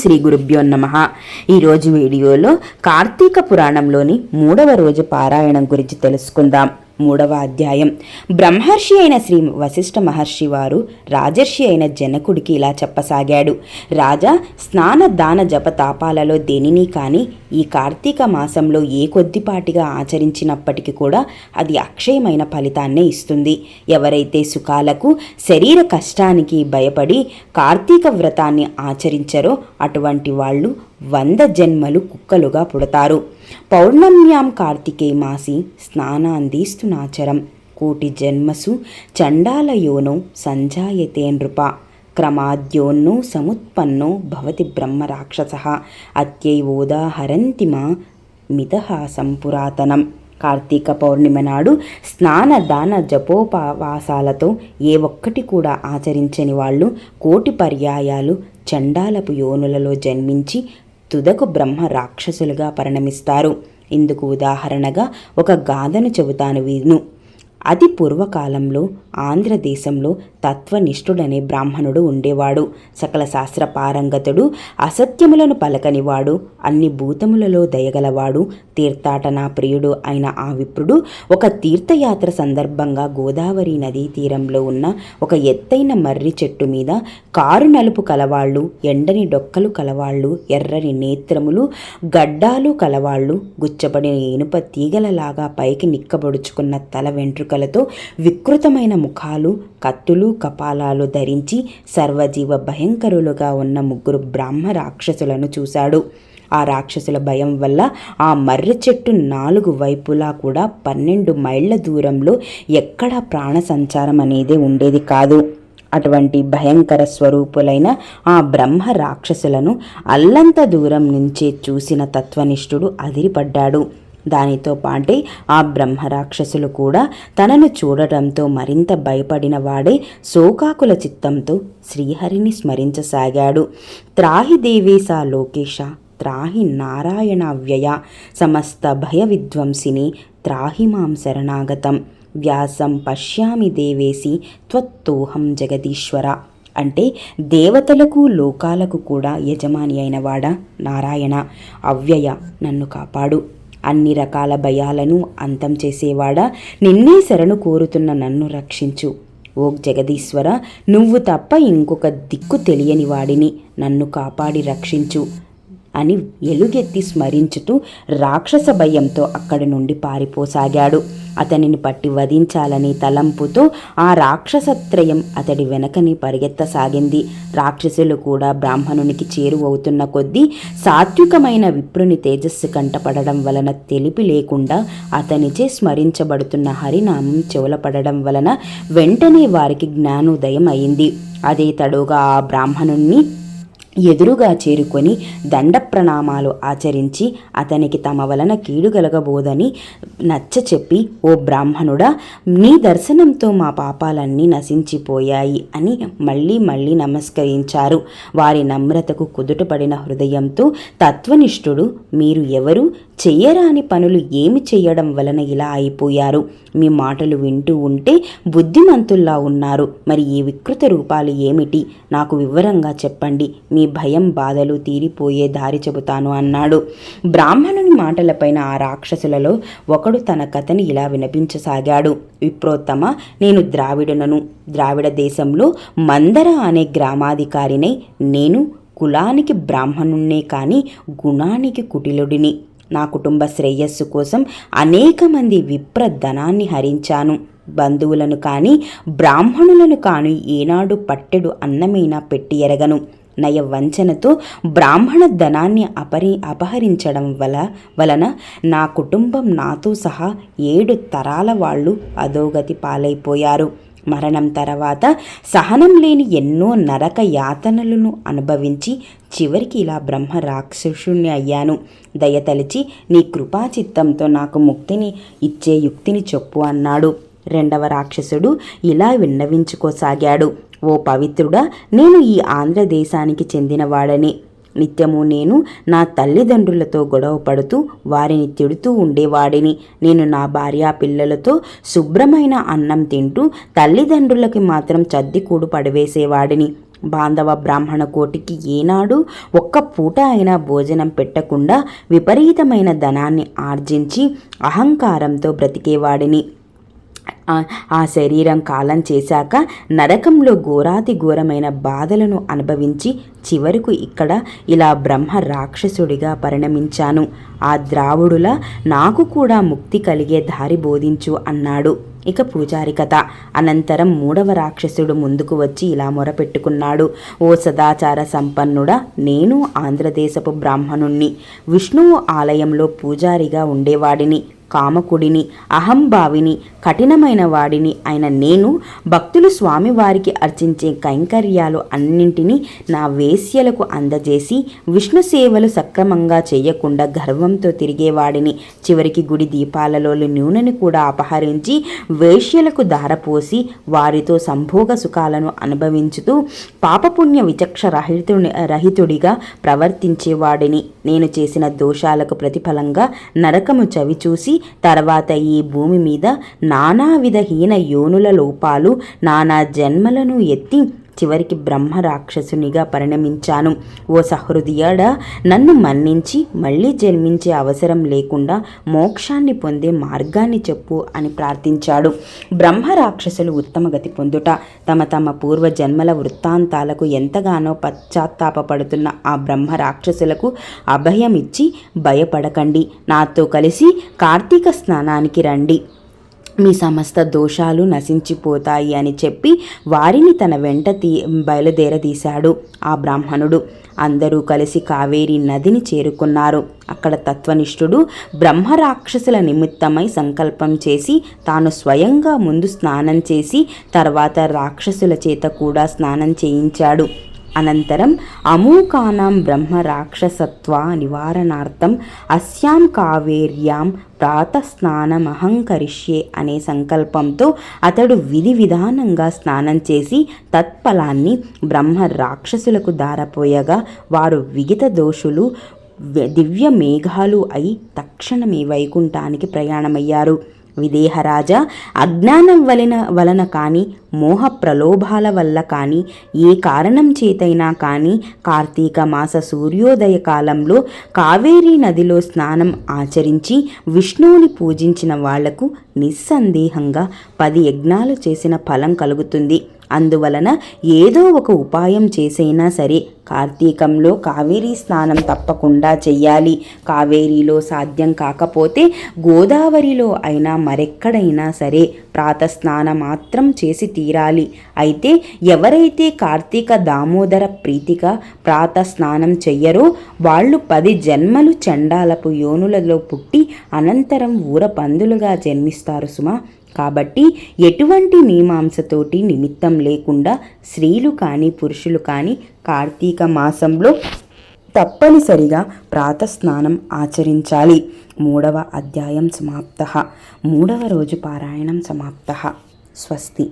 శ్రీ గురుభ్యో నమః. ఈరోజు వీడియోలో కార్తీక పురాణంలోని 3వ రోజు పారాయణం గురించి తెలుసుకుందాం. 3వ అధ్యాయం. బ్రహ్మర్షి అయిన శ్రీ వశిష్ఠ మహర్షి వారు రాజర్షి అయిన జనకుడికి ఇలా చెప్పసాగాడు. రాజా, స్నాన దాన జప తాపాలలో దేనిని కానీ ఈ కార్తీక మాసంలో ఏ కొద్దిపాటిగా ఆచరించినప్పటికీ కూడా అది అక్షయమైన ఫలితాన్నే ఇస్తుంది. ఎవరైతే సుఖాలకు శరీర కష్టానికి భయపడి కార్తీక వ్రతాన్ని ఆచరించరో అటువంటి వాళ్ళు 100 జన్మలు కుక్కలుగా పుడతారు. పౌర్ణమ్యాం కార్తికే మాసి స్నానాందీస్తునాచరం కోటి జన్మసు చండాలయోనో సంజాయతే నృప క్రమాద్యోన్నో సముత్పన్నో భవతి బ్రహ్మ రాక్షసః అత్యైవోదాహరంతిమా మితహాసం పురాతనం. కార్తీక పౌర్ణిమ నాడు స్నాన దాన జపోపవాసాలతో ఏ ఒక్కటి కూడా ఆచరించని వాళ్ళు 1,000,000 పర్యాయాలు చండాలపు యోనులలో జన్మించి తుదకు బ్రహ్మ రాక్షసులుగా పరిణమిస్తారు. ఇందుకు ఉదాహరణగా ఒక గాథను చెబుతాను విను. అతి పూర్వకాలంలో ఆంధ్రదేశంలో తత్వనిష్ఠుడనే బ్రాహ్మణుడు ఉండేవాడు. సకల శాస్త్ర పారంగతుడు, అసత్యములను పలకనివాడు, అన్ని భూతములలో దయగలవాడు, తీర్థాటనా ప్రియుడు అయిన ఆ విప్రుడు ఒక తీర్థయాత్ర సందర్భంగా గోదావరి నదీ తీరంలో ఉన్న ఒక ఎత్తైన మర్రి చెట్టు మీద కారు నలుపు కలవాళ్ళు, ఎండని డొక్కలు కలవాళ్ళు, ఎర్రని నేత్రములు, గడ్డాలు కలవాళ్ళు, గుచ్చబడిన ఇనుప తీగలలాగా పైకి నిక్కబొడుచుకున్న తల వెంట్రుకలతో వికృతమైన ముఖాలు, కత్తులు, కపాలాలు ధరించి సర్వజీవ భయంకరులుగా ఉన్న 3 బ్రాహ్మ రాక్షసులను చూశాడు. ఆ రాక్షసుల భయం వల్ల ఆ మర్రి చెట్టు 4 వైపులా కూడా 12 మైళ్ళ దూరంలో ఎక్కడా ప్రాణ సంచారం అనేది ఉండేది కాదు. అటువంటి భయంకర స్వరూపులైన ఆ బ్రహ్మ రాక్షసులను అల్లంత దూరం నుంచే చూసిన తత్వనిష్ఠుడు అదిరిపడ్డాడు. దానితో పాటే ఆ బ్రహ్మరాక్షసులు కూడా తనను చూడటంతో మరింత భయపడిన వాడే శోకాకుల చిత్తంతో శ్రీహరిని స్మరించసాగాడు. త్రాహి దేవేశ లోకేశ త్రాహి నారాయణ వ్యయ సమస్త భయ విధ్వంసిని త్రాహి మాం శరణాగతం వ్యాసం పశ్యామి దేవేసి త్వత్తోహం జగదీశ్వర. అంటే దేవతలకు లోకాలకు కూడా యజమాని అయినవాడా నారాయణ, అవ్యయ నన్ను కాపాడు, అన్ని రకాల భయాలను అంతం చేసేవాడా నిన్నే శరణు కోరుతున్న నన్ను రక్షించు. ఓ జగదీశ్వర, నువ్వు తప్ప ఇంకొక దిక్కు తెలియని వాడిని, నన్ను కాపాడి రక్షించు అని ఎలుగెత్తి స్మరించుతూ రాక్షస భయంతో అక్కడి నుండి పారిపోసాగాడు. అతనిని పట్టి వధించాలని తలంపుతో ఆ రాక్షసత్రయం అతడి వెనకని పరిగెత్తసాగింది. రాక్షసులు కూడా బ్రాహ్మణునికి చేరువవుతున్న కొద్దీ సాత్వికమైన విప్రుని తేజస్సు కంటపడడం వలన తెలిపి లేకుండా అతనిచే స్మరించబడుతున్న హరినామం చెవులపడడం వలన వెంటనే వారికి జ్ఞానోదయం అయింది. అదే తడుగా ఆ బ్రాహ్మణుణ్ణి ఎదురుగా చేరుకొని దండ ప్రణామాలు ఆచరించి అతనికి తమ వలన కీడు కలగబోదని నచ్చ చెప్పి, ఓ బ్రాహ్మణుడా, నీ దర్శనంతో మా పాపాలన్నీ నశించిపోయాయి అని మళ్ళీ నమస్కరించారు. వారి నమ్రతకు కుదుటపడిన హృదయంతో తత్వనిష్ఠుడు, మీరు ఎవరు, చెయ్యరాని పనులు ఏమి చెయ్యడం వలన ఇలా అయిపోయారు? మీ మాటలు వింటూ ఉంటే బుద్ధిమంతుల్లా ఉన్నారు. మరి ఈ వికృత రూపాలు ఏమిటి? నాకు వివరంగా చెప్పండి. మీ భయం బాధలు తీరిపోయే దారి చెబుతాను అన్నాడు. బ్రాహ్మణుని మాటలపైన ఆ రాక్షసులలో ఒకడు తన కథని ఇలా వినిపించసాగాడు. విప్రోత్తమ, నేను ద్రావిడనను. ద్రావిడ దేశంలో మందర అనే గ్రామాధికారినై నేను కులానికి బ్రాహ్మణున్నే కానీ గుణానికి కుటిలుడిని. నా కుటుంబ శ్రేయస్సు కోసం అనేక మంది విప్ర ధనాన్ని హరించాను. బంధువులను కానీ బ్రాహ్మణులను కానీ ఏనాడు పట్టెడు అన్నమైనా పెట్టి ఎరగను. నయ వంచనతో బ్రాహ్మణ ధనాన్ని అపహరించడం వలన నా కుటుంబం నాతో సహా 7 తరాల వాళ్ళు అధోగతి పాలైపోయారు. మరణం తర్వాత సహనం లేని ఎన్నో నరక యాతనలను అనుభవించి చివరికి ఇలా బ్రహ్మ రాక్షసుణ్ణి అయ్యాను. దయతలిచి నీ కృపాచిత్తంతో నాకు ముక్తిని ఇచ్చే యుక్తిని చెప్పు అన్నాడు. 2వ రాక్షసుడు ఇలా విన్నవించుకోసాగాడు. ఓ పవిత్రుడా, నేను ఈ ఆంధ్రదేశానికి చెందినవాడని. నిత్యము నేను నా తల్లిదండ్రులతో గొడవ పడుతూ వారిని తిడుతూ ఉండేవాడిని. నేను నా భార్యా పిల్లలతో శుభ్రమైన అన్నం తింటూ తల్లిదండ్రులకి మాత్రం చద్దికూడు పడవేసేవాడిని. బాంధవ బ్రాహ్మణ కోటికి ఏనాడు ఒక్క పూట అయినా భోజనం పెట్టకుండా విపరీతమైన ధనాన్ని ఆర్జించి అహంకారంతో బ్రతికేవాడిని. ఆ శరీరం కాలం చేశాక నరకంలో ఘోరాతి ఘోరమైన బాధలను అనుభవించి చివరకు ఇక్కడ ఇలా బ్రహ్మ రాక్షసుడిగా పరిణమించాను. ఆ ద్రావుడులా నాకు కూడా ముక్తి కలిగే దారి బోధించు అన్నాడు. ఇక పూజారి కథ. అనంతరం 3వ రాక్షసుడు ముందుకు వచ్చి ఇలా మొరపెట్టుకున్నాడు. ఓ సదాచార సంపన్నుడా, నేను ఆంధ్రదేశపు బ్రాహ్మణుణ్ణి, విష్ణువు ఆలయంలో పూజారిగా ఉండేవాడిని, కామకుడిని, అహంభావిని, కఠినమైన వాడిని అయిన నేను భక్తులు స్వామివారికి అర్చించే కైంకర్యాలు అన్నింటినీ నా వేశ్యలకు అందజేసి విష్ణు సేవలు సక్రమంగా చేయకుండా గర్వంతో తిరిగేవాడిని. చివరికి గుడి దీపాలలోని నూనెని కూడా అపహరించి వేశ్యలకు ధారపోసి వారితో సంభోగ సుఖాలను అనుభవించుతూ పాపపుణ్య విచక్ష రహితుడిగా ప్రవర్తించేవాడిని. నేను చేసిన దోషాలకు ప్రతిఫలంగా నరకము చవిచూసి తర్వాత ఈ భూమి మీద నానావిధ హీన యోనుల లోపాలు నానా జన్మలను ఎత్తి చివరికి బ్రహ్మ రాక్షసునిగా పరిణమించాను. ఓ సహృదయుడా, నన్ను మన్నించి మళ్ళీ జన్మించే అవసరం లేకుండా మోక్షాన్ని పొందే మార్గాన్ని చెప్పు అని ప్రార్థించాడు. బ్రహ్మ రాక్షసులు ఉత్తమగతి పొందుట, తమ పూర్వ జన్మల వృత్తాంతాలకు ఎంతగానో పశ్చాత్తాపడుతున్న ఆ బ్రహ్మ రాక్షసులకు అభయమిచ్చి భయపడకండి, నాతో కలిసి కార్తీక స్నానానికి రండి, మీ సమస్త దోషాలు నశించిపోతాయి అని చెప్పి వారిని తన వెంట బయలుదేరదీశాడు ఆ బ్రాహ్మణుడు. అందరూ కలిసి కావేరీ నదిని చేరుకున్నారు. అక్కడ తత్వనిష్ఠుడు బ్రహ్మరాక్షసుల నిమిత్తమై సంకల్పం చేసి తాను స్వయంగా ముందు స్నానం చేసి తర్వాత రాక్షసుల చేత కూడా స్నానం చేయించాడు. అనంతరం అమూకానాం బ్రహ్మ రాక్షసత్వ నివారణార్థం అస్యాం కావేర్యాం ప్రాతస్నానమహంకరిష్యే అనే సంకల్పంతో అతడు విధి విధానంగా స్నానం చేసి తత్ఫలాన్ని బ్రహ్మ రాక్షసులకు దారపోయగా వారు విగిత దోషులు దివ్య మేఘాలు అయి తక్షణమే వైకుంఠానికి ప్రయాణమయ్యారు. విదేహరాజా, అజ్ఞానం వలన కానీ మోహ ప్రలోభాల వల్ల కానీ ఏ కారణం చేతైనా కానీ కార్తీక మాస సూర్యోదయ కాలంలో కావేరీ నదిలో స్నానం ఆచరించి విష్ణువుని పూజించిన వాళ్లకు నిస్సందేహంగా 10 యజ్ఞాలు చేసిన ఫలం కలుగుతుంది. అందువలన ఏదో ఒక ఉపాయం చేసైనా సరే కార్తీకంలో కావేరీ స్నానం తప్పకుండా చెయ్యాలి. కావేరీలో సాధ్యం కాకపోతే గోదావరిలో అయినా మరెక్కడైనా సరే ప్రాతస్నానం మాత్రం చేసి తీరాలి. అయితే ఎవరైతే కార్తీక దామోదర ప్రీతిగా ప్రాతస్నానం చెయ్యరో వాళ్ళు 10 జన్మలు చండాలపు యోనులలో పుట్టి అనంతరం ఊరపందులుగా జన్మిస్తారు సుమా. కాబట్టి ఎటువంటి మీమాంసతోటి నిమిత్తం లేకుండా స్త్రీలు కానీ పురుషులు కానీ కార్తీక మాసంలో తప్పనిసరిగా ప్రాతస్నానం ఆచరించాలి. 3వ అధ్యాయం సమాప్తః. 3వ రోజు పారాయణం సమాప్తః. స్వస్తి.